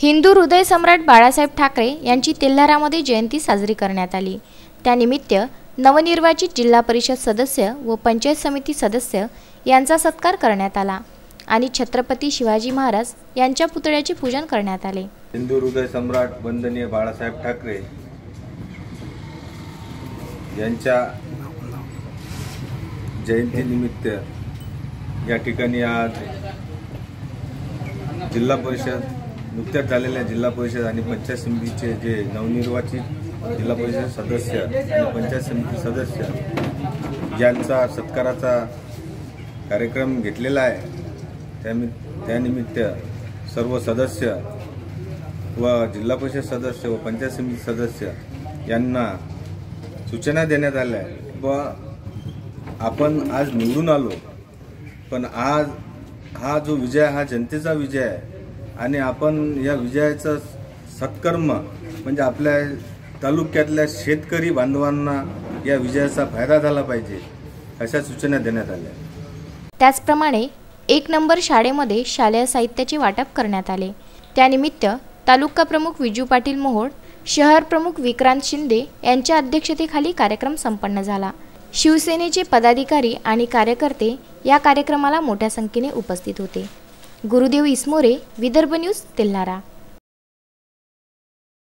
हिंदू हृदय सम्राट बाळासाहेब ठाकरे यांची तेल्हारामध्ये जयंती साजरी करण्यात आली। त्यानिमित्त नवनिर्वाचित जिल्हा परिषद सदस्य व पंचायत समिती सदस्य यांचा सत्कार करण्यात आला आणि छत्रपती शिवाजी महाराज यांच्या पुतळ्याचे पूजन करण्यात आले। हिंदू हृदय सम्राट वंदनीय बाळासाहेब ठाकरे यांच्या जयंतीनिमित्त या ठिकाणी आज जिल्हा परिषद नुकत्याच झालेल्या जिल्हा परिषद आणि पंचायत समितीचे जे नवनिर्वाचित जिल्हा परिषद सदस्य आणि पंचायत समिती सदस्य यांचा सत्काराचा कार्यक्रम घेतलेला आहे। त्यानिमित्त सर्व सदस्य व जिल्हा परिषद सदस्य व पंचायत समिती सदस्य यांना सूचना देण्यात आल्या व आपण आज निवडून आलो, पण आज हा जो विजय हा जनतेचा विजय आहे आणि आपण या विजयाचा सत्कर्म म्हणजे आपल्या तालुक्यातल्या शेतकरी बांधवांना या विजयाचा फायदा झाला पाहिजे अशा सूचना देण्यात आल्या। त्याचप्रमाणे 1 नंबर शाळेमध्ये शालेय साहित्याचे वाटप करण्यात आले। त्यानिमित्त तालुका प्रमुख विजू पाटील मोहोळ, शहर प्रमुख विक्रांत शिंदे यांच्या अध्यक्षतेखाली कार्यक्रम संपन्न झाला। शिवसेनेचे पदाधिकारी आणि कार्यकर्ते या कार्यक्रमाला मोठ्या संख्येने उपस्थित होते। गुरुदेव इसमोरे, विदर्भ न्यूज, तेल्हारा।